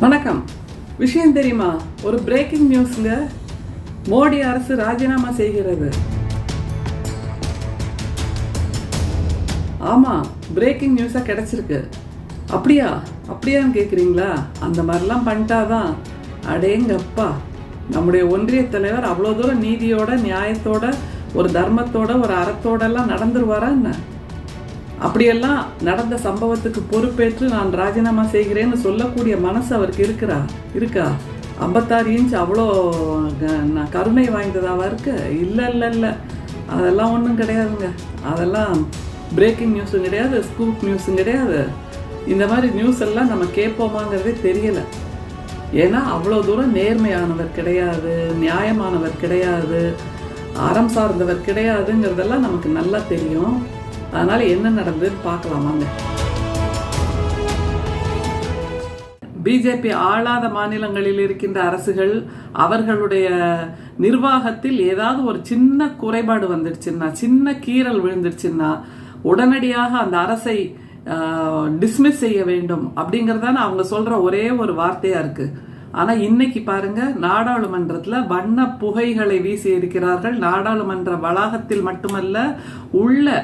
வணக்கம். விஷயம் தெரியுமா? ஒரு பிரேக்கிங் நியூஸ்ங்க. மோடி அரசு ராஜினாமா செய்கிறது. ஆமா, பிரேக்கிங் நியூஸா கிடைச்சிருக்கு. அப்படியான்னு கேட்குறீங்களா? அந்த மாதிரிலாம் பண்ணிட்டாதான் அடேங்கப்பா, நம்முடைய ஒன்றிய தலைவர் அவ்வளோ தூரம் நீதியோட, நியாயத்தோட, ஒரு தர்மத்தோட, ஒரு அறத்தோடெல்லாம் நடந்துருவாரா என்ன? அப்படியெல்லாம் நடந்த சம்பவத்துக்கு பொறுப்பேற்று நான் ராஜினாமா செய்கிறேன்னு சொல்லக்கூடிய மனசு அவருக்கு இருக்கா? 56 இன்ச் அவ்வளோ கருணை வாய்ந்ததாவா இருக்கு? இல்லை, அதெல்லாம் ஒன்றும் கிடையாதுங்க. அதெல்லாம் பிரேக்கிங் நியூஸும் கிடையாது, ஸ்கூப் நியூஸும் கிடையாது. இந்த மாதிரி நியூஸ் எல்லாம் நம்ம கேட்போமாங்கிறதே தெரியலை. ஏன்னா அவ்வளோ தூரம் நேர்மையானவர் கிடையாது, நியாயமானவர் கிடையாது, அறம் சார்ந்தவர் கிடையாதுங்கிறதெல்லாம் நமக்கு நல்லா தெரியும். அதனால என்ன நடந்ததுன்னு பார்க்கலாமாங்க. பிஜேபி ஆளாத மாநிலங்களில் இருக்கின்ற அரசுகள் அவர்களுடைய நிர்வாகத்தில் ஏதாவது ஒரு சின்ன குறைபாடு வந்துடுச்சுன்னா, சின்ன கீறல் விழுந்துடுச்சுன்னா உடனடியாக அந்த அரசை டிஸ்மிஸ் செய்ய வேண்டும் அப்படிங்கறதான அவங்க சொல்ற ஒரே ஒரு வார்த்தையா இருக்கு. ஆனா இன்னைக்கு பாருங்க, நாடாளுமன்றத்துல வண்ண புகைகளை வீசி இருக்கிறார்கள். நாடாளுமன்ற வளாகத்தில் மட்டுமல்ல, உள்ள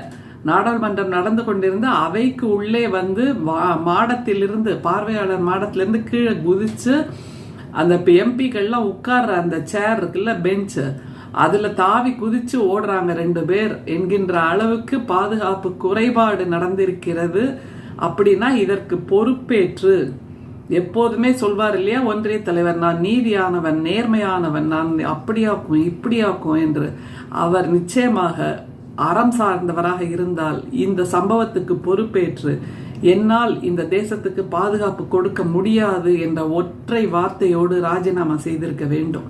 நாடாளுமன்றம் நடந்து கொண்டிருந்த அவைக்கு உள்ளே வந்து மாடத்திலிருந்து, பார்வையாளர் மாடத்திலிருந்து கீழே குதிச்சு அந்த எம்பிக்கள்லாம் உட்கார்ற அந்த சேர் இருக்குல்ல, பெஞ்சு, அதுல தாவி குதிச்சு ஓடுறாங்க 2 பேர் என்கின்ற அளவுக்கு பாதுகாப்பு குறைபாடு நடந்திருக்கிறது. அப்படின்னா இதற்கு பொறுப்பேற்று எப்போதுமே சொல்வார் இல்லையா ஒன்றிய தலைவர், நான் நீதியானவன், நேர்மையானவன், நான் அப்படியாக்கும் இப்படியாக்கும் என்று. அவர் நிச்சயமாக அறம் சார்ந்தவராக இருந்தால் இந்த சம்பவத்துக்கு பொறுப்பேற்று என்னால் இந்த தேசத்துக்கு பாதுகாப்பு கொடுக்க முடியாது என்ற ஒற்றை வார்த்தையோடு ராஜினாமா செய்திருக்க வேண்டும்.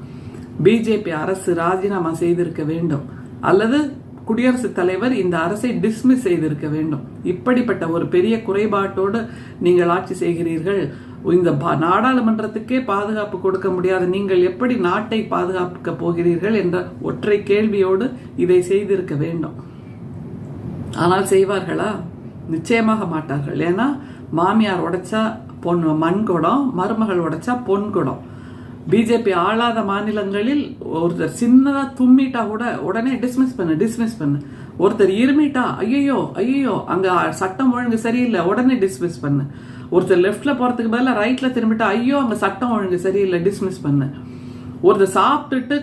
பிஜேபி அரசு ராஜினாமா செய்திருக்க வேண்டும், அல்லது குடியரசுத் தலைவர் இந்த அரசை டிஸ்மிஸ் செய்திருக்க வேண்டும். இப்படிப்பட்ட ஒரு பெரிய குறைபாட்டோடு நீங்கள் ஆட்சி செய்கிறீர்கள். இந்த நாடாளுமன்றத்துக்கே பாதுகாப்பு கொடுக்க முடியாத நீங்கள் எப்படி நாட்டை பாதுகாக்க போகிறீர்கள் என்ற ஒற்றை கேள்வியோடு இதை செய்திருக்க வேண்டும். ஆனால் செய்வார்களா? நிச்சயமாக மாட்டார்கள். ஏன்னா மாமியார் உடைச்சா மண்குடம், மருமகள் உடைச்சா பொன்குடம். பிஜேபி ஆளாத மாநிலங்களில் ஒருத்தர் சின்னதா தும்மிட்டா கூட உடனே டிஸ்மிஸ் பண்ணு. ஒருத்தர் இருமிட்டா ஐயோ அங்க சட்டம் ஒழுங்கு சரியில்லை, உடனே டிஸ்மிஸ் பண்ணு. ஒருத்தர் லெஃப்ட்ல போறதுக்கு பதிலாக ரைட்ல திரும்பிட்டா ஐயோ அங்க சட்டம் ஒழுங்கு சரியில்லை, டிஸ்மிஸ் பண்ணு. ஒருத்தர் சாப்பிட்டுட்டு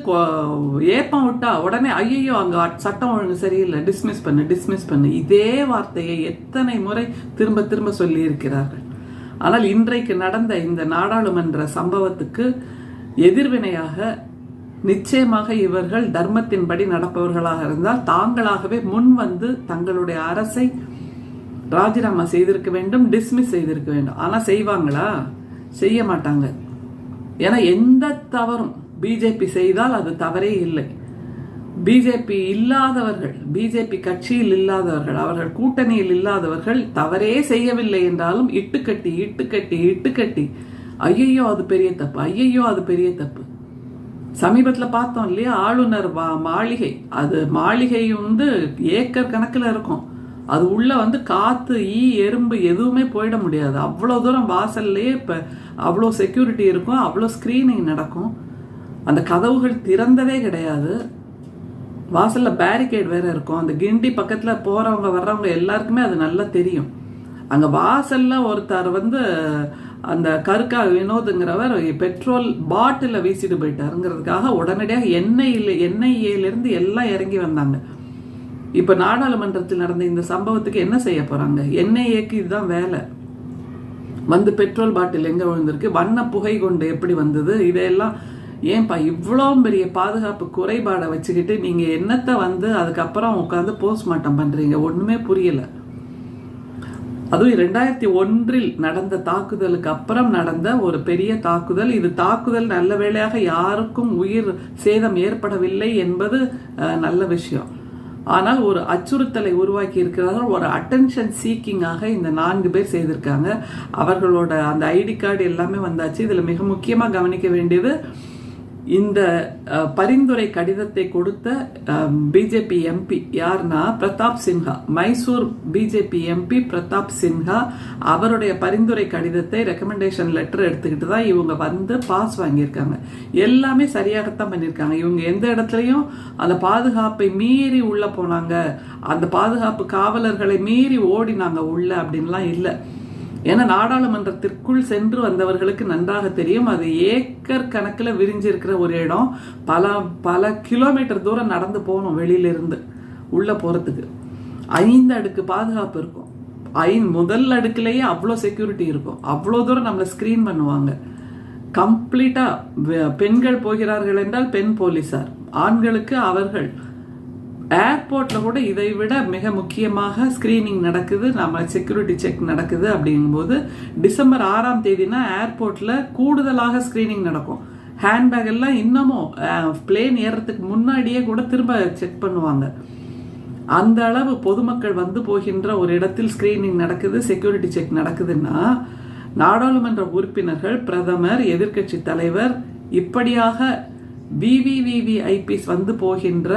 ஏப்பம் விட்டா உடனே ஐயோ அங்க சட்டம் ஒழுங்கு சரியில்லை, டிஸ்மிஸ் பண்ணு. இதே வார்த்தையை எத்தனை முறை திரும்ப சொல்லி இருக்கிறார்கள். ஆனால் இன்றைக்கு நடந்த இந்த நாடாளுமன்ற சம்பவத்துக்கு எதிர்வினையாக நிச்சயமாக இவர்கள் தர்மத்தின்படி நடப்பவர்களாக இருந்தால் தாங்களாகவே முன் வந்து தங்களுடைய அரசை ராஜினாமா செய்திருக்க வேண்டும், டிஸ்மிஸ் செய்திருக்க வேண்டும். ஆனா செய்வாங்களா? செய்ய மாட்டாங்க. ஏன்னா எந்த தவறும் பிஜேபி செய்தால் அது தவறே இல்லை. பிஜேபி இல்லாதவர்கள், பிஜேபி கட்சியில் இல்லாதவர்கள், அவர்கள் கூட்டணியில் இல்லாதவர்கள் தவறே செய்யவில்லை என்றாலும் இட்டுக்கட்டி ஐயோ அது பெரிய தப்பு. சமீபத்தில் பார்த்தோம் இல்லையா, ஆளுநர் மாளிகை, அது மாளிகை வந்து ஏக்கர் கணக்கில் இருக்கும். அது உள்ள வந்து காத்து, ஈ, எறும்பு எதுவுமே போயிட முடியாது. அவ்வளோ தூரம் வாசல்லையே இப்போ அவ்வளோ செக்யூரிட்டி இருக்கும், அவ்வளோ ஸ்கிரீனிங் நடக்கும். அந்த கதவுகள் திறந்ததே கிடையாது. வாசல்ல பேரிகேட் வேற இருக்கும். அந்த கிண்டி பக்கத்துல போறவங்க வர்றவங்க எல்லாருக்குமே அது நல்லா தெரியும். அங்க வாசல்ல ஒருத்தர் வந்து அந்த கருக்கா வினோதுங்கிறவர் பெட்ரோல் பாட்டில வீசிட்டு போயிட்டாருங்கிறதுக்காக உடனடியாக என்ஐஏல எல்லாம் இறங்கி வந்தாங்க. இப்ப நாடாளுமன்றத்தில் நடந்த இந்த சம்பவத்துக்கு என்ன செய்ய போறாங்க? என்ஐஏக்கு இதுதான் வேலை. வந்து பெட்ரோல் பாட்டில் எங்க விழுந்திருக்கு, வண்ண புகை கொண்டு எப்படி வந்தது, இதையெல்லாம் ஏன்பா இவ்வளோ பெரிய பாதுகாப்பு குறைபாடை வச்சுக்கிட்டு நீங்க என்னத்தை வந்து அதுக்கப்புறம் உட்காந்து போஸ்ட்மார்ட்டம் பண்றீங்க? ஒண்ணுமே புரியல. அதுவும் 2001 நடந்த தாக்குதலுக்கு அப்புறம் நடந்த ஒரு பெரிய தாக்குதல். இது தாக்குதல் நல்ல வேளையாக யாருக்கும் உயிர் சேதம் ஏற்படவில்லை என்பது நல்ல விஷயம். ஆனால் ஒரு அச்சுறுத்தலை உருவாக்கி இருக்கிறார்கள். ஒரு அட்டென்ஷன் சீக்கிங்காக இந்த 4 பேர் செய்திருக்காங்க. அவர்களோட அந்த ஐடி கார்டு எல்லாமே வந்தாச்சு. இதுல மிக முக்கியமா கவனிக்க வேண்டியது, இந்த பரிந்துரை கடிதத்தை கொடுத்த பிஜேபி எம்பி யாருன்னா பிரதாப் சின்ஹா, மைசூர் பிஜேபி எம்பி பிரதாப் சின்ஹா. அவருடைய பரிந்துரை கடிதத்தை ரெக்கமெண்டேஷன் லெட்டர் எடுத்துக்கிட்டு தான் இவங்க வந்து பாஸ் வாங்கியிருக்காங்க. எல்லாமே சரியாகத்தான் பண்ணியிருக்காங்க. இவங்க எந்த இடத்துலையும் அந்த பாதுகாப்பை மீறி உள்ள போனாங்க, அந்த பாதுகாப்பு காவலர்களை மீறி ஓடினாங்க உள்ள அப்படின்லாம் இல்லை. ஏன்னா நாடாளுமன்றத்திற்குள் சென்று வந்தவர்களுக்கு நன்றாக தெரியும், அது ஏக்கர் கணக்கில் விரிஞ்சிருக்கிற ஒரு இடம். பல கிலோமீட்டர் தூரம் நடந்து போகணும் வெளியிலிருந்து உள்ள போறதுக்கு. 5 அடுக்கு பாதுகாப்பு இருக்கும். முதல் அடுக்குலேயே அவ்வளோ செக்யூரிட்டி இருக்கும். அவ்வளோ தூரம் நம்மளை ஸ்கிரீன் பண்ணுவாங்க கம்ப்ளீட்டா. பெண்கள் போகிறார்கள் என்றால் பெண் போலீசார், ஆண்களுக்கு அவர்கள். ஏர்போர்ட்ல கூட இதை விட மிக முக்கியமாக ஸ்கிரீனிங் நடக்குது, நம்ம செக்யூரிட்டி செக் நடக்குது. அப்படிங்கும்போது டிசம்பர் 6ஆம் தேதினா ஏர்போர்ட்ல கூடுதலாக ஸ்கிரீனிங் நடக்கும். ஹேண்ட்பேக் எல்லாம் இன்னமும் பிளேன் ஏறதுக்கு முன்னாடியே கூட திரும்ப செக் பண்ணுவாங்க. அந்த அளவு பொதுமக்கள் வந்து போகின்ற ஒரு இடத்தில் ஸ்கிரீனிங் நடக்குது, செக்யூரிட்டி செக் நடக்குதுன்னா நாடாளுமன்ற உறுப்பினர்கள், பிரதமர், எதிர்கட்சி தலைவர் இப்படியாக விவிவிவிஐபிஸ் வந்து போகின்ற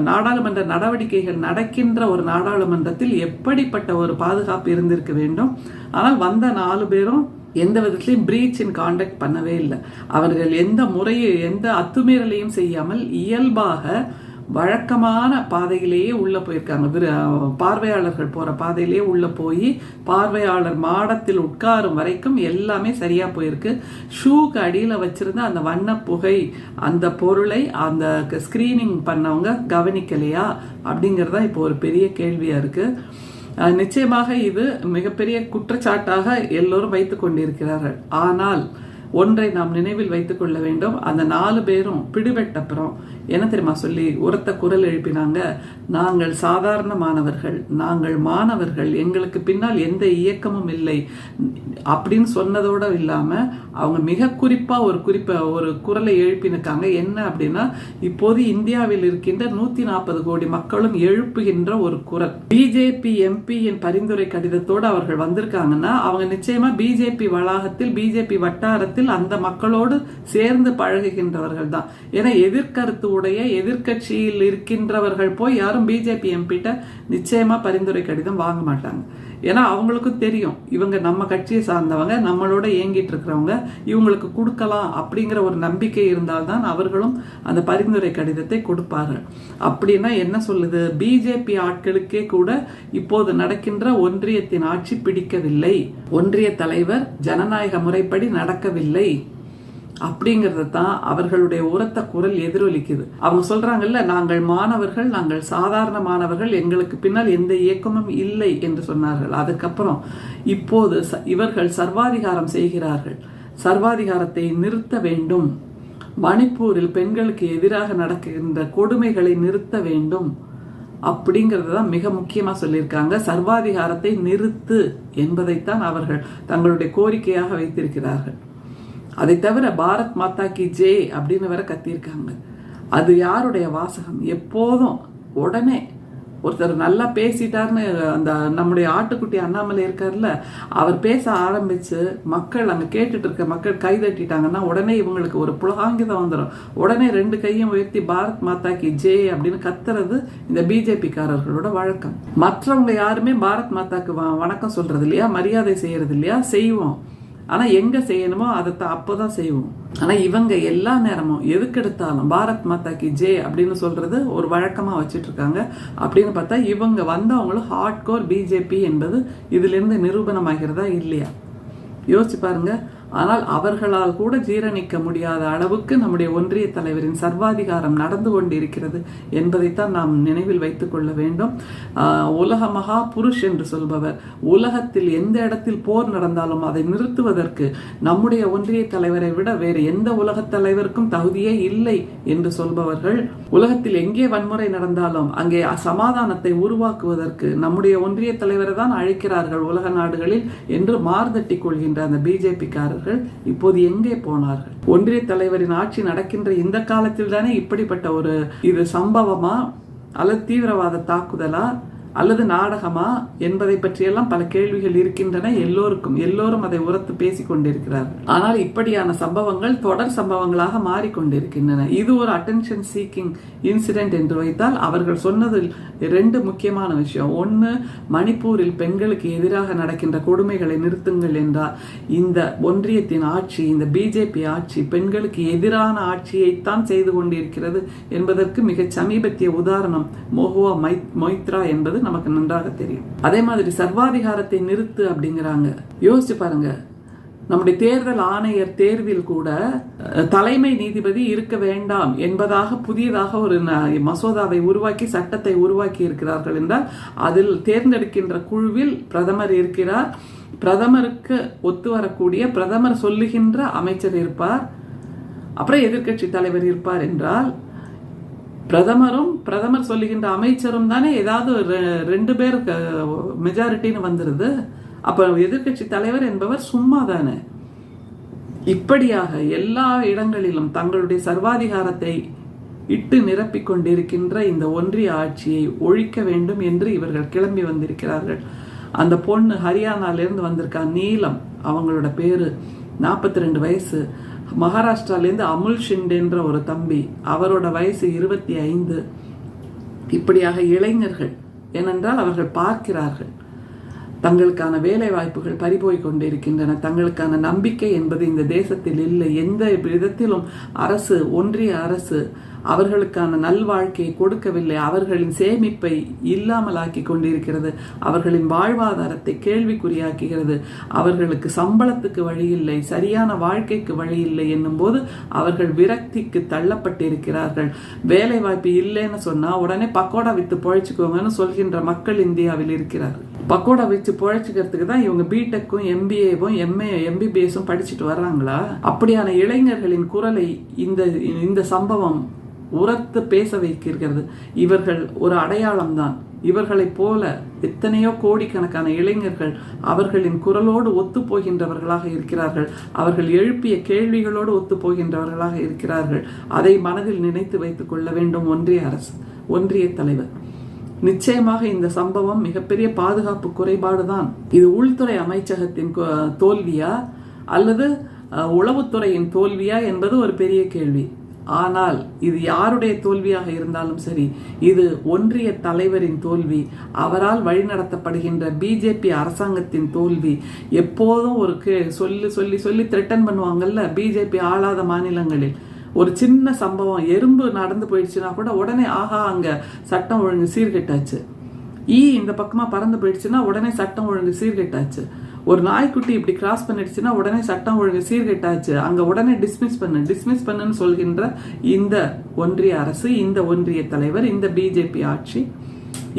நாடாளுமன்ற நடவடிக்கைகள் நடக்கின்ற ஒரு நாடாளுமன்றத்தில் எப்படிப்பட்ட ஒரு பாதுகாப்பு இருந்திருக்க வேண்டும். ஆனால் வந்த 4 பேரும் எந்த விதத்திலையும் பிரீச் இன் கான்டக்ட் பண்ணவே இல்லை. அவர்கள் எந்த முறையும் எந்த அத்துமீறலையும் செய்யாமல் இயல்பாக வழக்கமான பாதையிலேயே உள்ள போயிருக்காங்க. பார்வையாளர்கள் போற பாதையிலேயே உள்ள போய் பார்வையாளர் மாடத்தில் உட்காரும் வரைக்கும் எல்லாமே சரியா போயிருக்கு. ஷூக்கு அடியில வச்சிருந்த அந்த வண்ண புகை, அந்த பொருளை அந்த ஸ்கிரீனிங் பண்ணவங்க கவனிக்கலையா அப்படிங்கறதா இப்போ ஒரு பெரிய கேள்வியா இருக்கு. நிச்சயமாக இது மிகப்பெரிய குற்றச்சாட்டாக எல்லோரும் வைத்துக் கொண்டிருக்கிறார்கள். ஆனால் ஒன்றை நாம் நினைவில் வைத்துக் கொள்ள வேண்டும், அந்த 4 பேரும் பிடிபட்டப்புறம் என்ன தெரியுமா சொல்லி உரத்த குரல் எழுப்பினாங்க? நாங்கள் சாதாரணமானவர்கள், நாங்கள் மாணவர்கள், எங்களுக்கு பின்னால் எந்த இயக்கமும் இல்லை அப்படின்னு சொன்னதோட இல்லாம அவங்க மிக குறிப்பா ஒரு குரலை எழுப்பினுக்காங்க. என்ன அப்படின்னா, இப்போது இந்தியாவில் இருக்கின்ற 140 கோடி மக்களும் எழுப்புகின்ற ஒரு குரல். பிஜேபி எம்பியின் பரிந்துரை கடிதத்தோடு அவர்கள் வந்திருக்காங்கன்னா அவங்க நிச்சயமா பிஜேபி வளாகத்தில், பிஜேபி வட்டாரத்தில் அந்த மக்களோடு சேர்ந்து பழகுகின்றவர்கள் தான். ஏன்னா எதிர்கருத்து உடைய எதிர்கட்சியில் இருக்கின்றவர்கள் போய் யாரும் பிஜேபி எம்பிட்ட நிச்சயமா பரிந்துரை கடிதம் வாங்க மாட்டாங்க. ஏன்னா அவங்களுக்கும் தெரியும் இவங்க நம்ம கட்சியை சார்ந்தவங்க, நம்மளோட இயங்கிட்டு இருக்கிறவங்க, இவங்களுக்கு கொடுக்கலாம் அப்படிங்கிற ஒரு நம்பிக்கை இருந்தால்தான் அவர்களும் அந்த பரிந்துரை கடிதத்தை கொடுப்பார்கள். அப்படின்னா என்ன சொல்லுது? பிஜேபி ஆட்களுக்கே கூட இப்போது நடக்கின்ற ஒன்றியத்தின் ஆட்சி பிடிக்கவில்லை, ஒன்றிய தலைவர் ஜனநாயக முறைப்படி நடக்கவில்லை அப்படிங்கறத தான் அவர்களுடைய உரத்த குரல் எதிரொலிக்குது. அவங்க சொல்றாங்கல்ல, நாங்கள் மாணவர்கள், நாங்கள் சாதாரண மாணவர்கள், எங்களுக்கு பின்னால் எந்த இயக்கமும் இல்லை என்று சொன்னார்கள். அதுக்கப்புறம் இப்போது இவர்கள் சர்வாதிகாரம் செய்கிறார்கள், சர்வாதிகாரத்தை நிறுத்த வேண்டும், மணிப்பூரில் பெண்களுக்கு எதிராக நடக்கின்ற கொடுமைகளை நிறுத்த வேண்டும் அப்படிங்கறத தான் மிக முக்கியமா சொல்லியிருக்காங்க. சர்வாதிகாரத்தை நிறுத்து என்பதைத்தான் அவர்கள் தங்களுடைய கோரிக்கையாக வைத்திருக்கிறார்கள். அதை தவிர பாரத் மாதா கி ஜெய் அப்படின்னு வேற கத்தியிருக்காங்க. அது யாருடைய வாசகம்? எப்போதும் உடனே ஒருத்தர் நல்லா பேசிட்டாருன்னு அந்த நம்முடைய ஆட்டுக்குட்டி அண்ணாமலை இருக்காருல்ல, அவர் பேச ஆரம்பிச்சு மக்கள் அங்க கேட்டுட்டு இருக்க மக்கள் கை தட்டிட்டாங்கன்னா உடனே இவங்களுக்கு ஒரு புலகாங்கிதம் வந்துடும். உடனே 2 கையும் உயர்த்தி பாரத் மாதா கி ஜெய் அப்படின்னு கத்துறது இந்த பிஜேபி காரர்களோட வழக்கம். மற்றவங்க யாருமே பாரத் மாதாக்கு வணக்கம் சொல்றது இல்லையா, மரியாதை செய்யறது இல்லையா? செய்வோம், ஆனா எங்க செய்யணுமோ அதை அப்போதான் செய்வோம். ஆனா இவங்க எல்லா நேரமும் எதுக்கு எடுத்தாலும் பாரத் மாதா கி ஜெய் அப்படின்னு சொல்றது ஒரு வழக்கமா வச்சுட்டு இருக்காங்க. அப்படின்னு பார்த்தா இவங்க வந்தவங்களும் ஹார்ட்கோர் பிஜேபி என்பது இதுல இருந்து நிரூபணமாகிறதா இல்லையா? யோசிச்சு பாருங்க. ஆனால் அவர்களால் கூட ஜீரணிக்க முடியாத அளவுக்கு நம்முடைய ஒன்றிய தலைவரின் சர்வாதிகாரம் நடந்து கொண்டிருக்கிறது என்பதைத்தான் நாம் நினைவில் வைத்துக் கொள்ள வேண்டும். உலக மகா புருஷ் என்று சொல்பவர், உலகத்தில் எந்த இடத்தில் போர் நடந்தாலும் அதை நிறுத்துவதற்கு நம்முடைய ஒன்றிய தலைவரை விட வேறு எந்த உலக தலைவருக்கும் தகுதியே இல்லை என்று சொல்பவர்கள், உலகத்தில் எங்கே வன்முறை நடந்தாலும் அங்கே சமாதானத்தை உருவாக்குவதற்கு நம்முடைய ஒன்றிய தலைவரை தான் அழைக்கிறார்கள் உலக நாடுகளில் என்று மார்தட்டி கொள்கின்ற அந்த பிஜேபி காரர்கள் இப்போது எங்கே போனார்கள்? ஒன்றிய தலைவரின் ஆட்சி நடக்கின்ற இந்த காலத்தில் தானே இப்படிப்பட்ட ஒரு இது சம்பவமா அல்லது தீவிரவாத தாக்குதலா அல்லது நாடகமா என்பதை பற்றியெல்லாம் பல கேள்விகள் இருக்கின்றன. எல்லோரும் அதை உரத்து பேசிக் கொண்டிருக்கிறார்கள். ஆனால் இப்படியான சம்பவங்கள் தொடர் சம்பவங்களாக மாறிக்கொண்டிருக்கின்றன. இது ஒரு அட்டென்ஷன் சீக்கிங் இன்சிடென்ட் என்று வைத்தால் அவர்கள் சொன்னதில் 2 முக்கியமான விஷயம். ஒன்று, மணிப்பூரில் பெண்களுக்கு எதிராக நடக்கின்ற கொடுமைகளை நிறுத்துங்கள் என்றால் இந்த ஒன்றியத்தின் ஆட்சி, இந்த பிஜேபி ஆட்சி பெண்களுக்கு எதிரான ஆட்சியைத்தான் செய்து கொண்டிருக்கிறது என்பதற்கு மிக சமீபத்திய உதாரணம் மொஹுவா மொய்த்ரா என்பது நமக்கு நன்றாக தெரியும். அதே மாதிரி சர்வாதிகாரத்தை நிறுத்து அப்படிங்கிறாங்க. யோசிச்சு பாருங்க, நம்முடைய தேர்தல் ஆணையர் தேர்வில் கூட தலைமை நீதிபதி இருக்க வேண்டாம் என்பதாக புதியதாக ஒரு மசோதாவை உருவாக்கி சட்டத்தை உருவாக்கி இருக்கிறார்கள் என்றால் அதில் தேர்ந்தெடுக்கின்ற குழுவில் பிரதமர் இருக்கிறார். பிரதமருக்கு ஒத்து வரக்கூடிய பிரதமர் சொல்லுகின்ற அமைச்சர் இருப்பார், அப்புறம் எதிர்க்கட்சி தலைவர் இருப்பார் என்றால் பிரதமர் சொல்லுகின்ற அமைச்சரும் தானே ஏதாவது 2 பேர் மெஜாரிட்டின்னு வந்துருது. அப்ப எதிர்க்கட்சி தலைவர் என்பவர் சும்மா தானே. இப்படியாக எல்லா இடங்களிலும் தங்களுடைய சர்வாதிகாரத்தை இட்டு நிரப்பிக் கொண்டிருக்கின்ற இந்த ஒன்றிய ஆட்சியை ஒழிக்க வேண்டும் என்று இவர்கள் கிளம்பி வந்திருக்கிறார்கள். அந்த பொண்ணு ஹரியானாலிருந்து வந்திருக்கா, நீலம் அவங்களோட பேரு, 42 வயசு. மகாராஷ்டிராலேருந்து அமுல் ஷிண்டேன்ற ஒரு தம்பி, அவரோட வயசு 25. இப்படியாக இளைஞர்கள், ஏனென்றால் அவர்கள் பார்க்கிறார்கள் தங்களுக்கான வேலை வாய்ப்புகள் பறிபோய் கொண்டிருக்கின்றன, தங்களுக்கான நம்பிக்கை என்பது இந்த தேசத்தில் இல்லை. எந்த விதத்திலும் ஒன்றிய அரசு அவர்களுக்கான நல்வாழ்க்கையை கொடுக்கவில்லை. அவர்களின் சேமிப்பை இல்லாமலாக்கி கொண்டிருக்கிறது, அவர்களின் வாழ்வாதாரத்தை கேள்விக்குறியாக்குகிறது. அவர்களுக்கு சம்பளத்துக்கு வழி இல்லை, சரியான வாழ்க்கைக்கு வழி இல்லை என்னும் போது அவர்கள் விரக்திக்கு தள்ளப்பட்டிருக்கிறார்கள். வேலை வாய்ப்பு இல்லைன்னு சொன்னா உடனே பக்கோடா வித்து பொழைச்சுக்கோங்கன்னு சொல்கின்ற மக்கள் இந்தியாவில் இருக்கிறார்கள். பக்கோடா வச்சு பொழைச்சிக்கிறதுக்கு தான் இவங்க பிடெக்கும் எம்பிஏவும் எம்பிபிஎஸும் படிச்சுட்டு வர்றாங்களா? அப்படியான இளைஞர்களின் குரலை இந்த சம்பவம் உரத்து பேச வைக்கிறது. இவர்கள் ஒரு அடையாளம் தான். இவர்களைப் போல எத்தனையோ கோடிக்கணக்கான இளைஞர்கள் அவர்களின் குரலோடு ஒத்து போகின்றவர்களாக இருக்கிறார்கள். அவர்கள் எழுப்பிய கேள்விகளோடு ஒத்து போகின்றவர்களாக இருக்கிறார்கள். அதை மனதில் நினைத்து வைத்துக் கொள்ள வேண்டும் ஒன்றிய அரசு, ஒன்றிய தலைவர். நிச்சயமாக இந்த சம்பவம் மிகப்பெரிய பாதுகாப்பு குறைபாடுதான். இது உள்துறை அமைச்சகத்தின் தோல்வியா அல்லது உளவுத்துறையின் தோல்வியா என்பது ஒரு பெரிய கேள்வி. ஆனால் இது யாருடைய தோல்வியாக இருந்தாலும் சரி, இது ஒன்றிய தலைவரின் தோல்வி, அவரால் வழிநடத்தப்படுகின்ற பிஜேபி அரசாங்கத்தின் தோல்வி. எப்போதும் ஒரு சொல்லி த்ரெட்டன் பண்ணுவாங்கல்ல பிஜேபி ஆளாத மாநிலங்களில். ஒரு சின்ன சம்பவம், எறும்பு நடந்து போயிடுச்சுன்னா கூட உடனே ஆஹா அங்க சட்டம் ஒழுங்கு சீர்கெட்டாச்சு, இந்த பக்கமா பறந்து போயிடுச்சுன்னா உடனே சட்டம் ஒழுங்கு சீர்கெட்டாச்சு, ஒரு நாய்க்குட்டி இப்படி கிராஸ் பண்ணிடுச்சுன்னா உடனே சட்டம் ஒழுங்கு சீர்கெட்டாச்சு, அங்க உடனே டிஸ்மிஸ் பண்ணுன்னு சொல்கின்ற இந்த ஒன்றிய அரசு, இந்த ஒன்றிய தலைவர், இந்த பிஜேபி ஆட்சி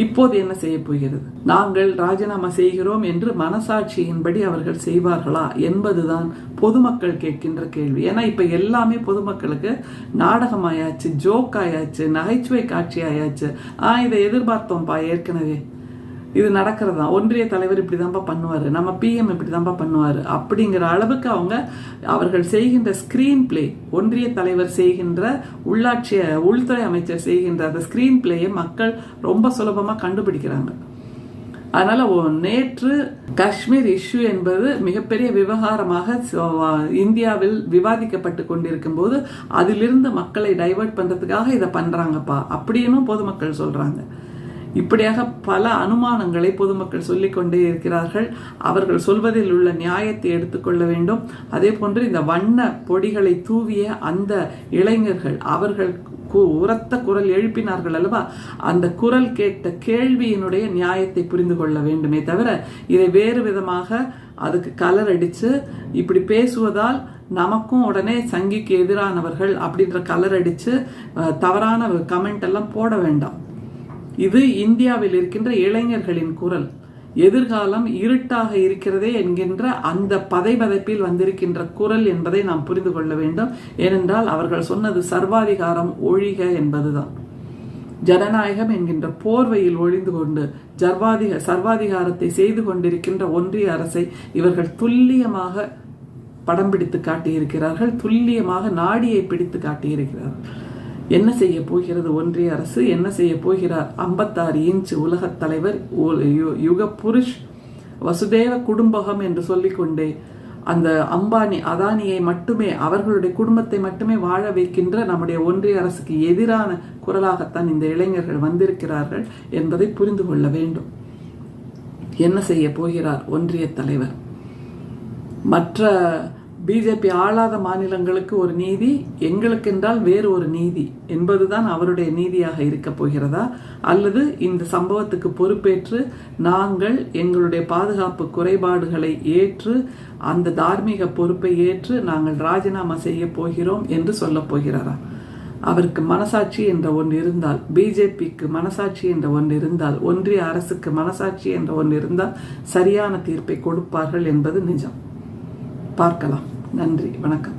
இப்போது என்ன செய்ய போகிறது? நாங்கள் ராஜினாமா செய்கிறோம் என்று மனசாட்சியின்படி அவர்கள் செய்வார்களா என்பதுதான் பொதுமக்கள் கேட்கின்ற கேள்வி. ஏன்னா இப்ப எல்லாமே பொதுமக்களுக்கு நாடகம் ஆயாச்சு, ஜோக் ஆயாச்சு, நகைச்சுவை காட்சி ஆயாச்சு. இதை எதிர்பார்த்தோம்ப்பா, ஏற்கனவே இது நடக்கிறதா, ஒன்றிய தலைவர் இப்படிதான்ப்பா பண்ணுவாரு, நம்ம பிஎம் இப்படிதான்ப்பா பண்ணுவாரு அப்படிங்கிற அளவுக்கு அவர்கள் செய்கின்ற ஸ்கிரீன் பிளே, ஒன்றிய தலைவர் செய்கின்ற உள்துறை அமைச்சர் செய்கின்ற அந்த ஸ்கிரீன் பிளேயை மக்கள் ரொம்ப சுலபமா கண்டுபிடிக்கிறாங்க. அதனால நேற்று காஷ்மீர் இஷ்யூ என்பது மிகப்பெரிய விவகாரமாக இந்தியாவில் விவாதிக்கப்பட்டு கொண்டிருக்கும் போது அதிலிருந்து மக்களை டைவர்ட் பண்றதுக்காக இதை பண்றாங்கப்பா அப்படின்னு பொதுமக்கள் சொல்றாங்க. இப்படியாக பல அனுமானங்களை பொதுமக்கள் சொல்லிக் கொண்டே இருக்கிறார்கள். அவர்கள் சொல்வதில் உள்ள நியாயத்தை எடுத்துக்கொள்ள வேண்டும். அதே போன்று இந்த வண்ண பொடிகளை தூவிய அந்த இளைஞர்கள், அவர்கள் உரத்த குரல் எழுப்பினார்கள் அல்லவா, அந்த குரல் கேட்ட கேள்வியினுடைய நியாயத்தை புரிந்து கொள்ள வேண்டுமே தவிர இதை வேறு விதமாக அதுக்கு கலர் அடிச்சு இப்படி பேசுவதால் நமக்கும் உடனே சங்கிக்கு எதிரானவர்கள் அப்படின்ற கலர் அடிச்சு தவறான கமெண்ட் எல்லாம் போட வேண்டாம். இது இந்தியாவில் இருக்கின்ற இளைஞர்களின் குரல். எதிர்காலம் இருட்டாக இருக்கிறதே என்கின்ற அந்த பதைபதைப்பில் வந்திருக்கின்ற குரல் என்பதை நாம் புரிந்து கொள்ள வேண்டும். ஏனென்றால் அவர்கள் சொன்னது சர்வாதிகாரம் ஒழிக என்பதுதான். ஜனநாயகம் என்கின்ற போர்வையில் ஒழிந்து கொண்டு சர்வாதிகாரத்தை செய்து கொண்டிருக்கின்ற ஒன்றிய அரசை இவர்கள் துல்லியமாக படம் பிடித்து காட்டியிருக்கிறார்கள், துல்லியமாக நாடியை பிடித்து காட்டியிருக்கிறார்கள். என்ன செய்ய போகிறது ஒன்றிய அரசு? என்ன செய்ய போகிறார் 56 இன்ச் உலகத் தலைவர், யுக புருஷ், வசுதேவ குடும்பகம் என்று சொல்லிக்கொண்டே அந்த அம்பானி அதானியை மட்டுமே, அவர்களுடைய குடும்பத்தை மட்டுமே வாழ வைக்கின்ற நம்முடைய ஒன்றிய அரசுக்கு எதிரான குரலாகத்தான் இந்த இளைஞர்கள் வந்திருக்கிறார்கள் என்பதை புரிந்து கொள்ள வேண்டும். என்ன செய்ய போகிறார் ஒன்றிய தலைவர்? மற்ற பிஜேபி ஆளாத மாநிலங்களுக்கு ஒரு நீதி, எங்களுக்கென்றால் வேறு ஒரு நீதி என்பதுதான் அவருடைய நீதியாக இருக்க போகிறதா? அல்லது இந்த சம்பவத்துக்கு பொறுப்பேற்று நாங்கள் எங்களுடைய பாதுகாப்பு குறைபாடுகளை ஏற்று அந்த தார்மீக பொறுப்பை ஏற்று நாங்கள் ராஜினாமா செய்ய போகிறோம் என்று சொல்ல போகிறாரா? அவருக்கு மனசாட்சி என்ற ஒன்று இருந்தால், பிஜேபிக்கு மனசாட்சி என்ற ஒன்று இருந்தால், ஒன்றிய அரசுக்கு மனசாட்சி என்ற ஒன்று இருந்தால் சரியான தீர்ப்பை கொடுப்பார்கள் என்பது நிஜம். பார்க்கலாம். நன்றி, வணக்கம்.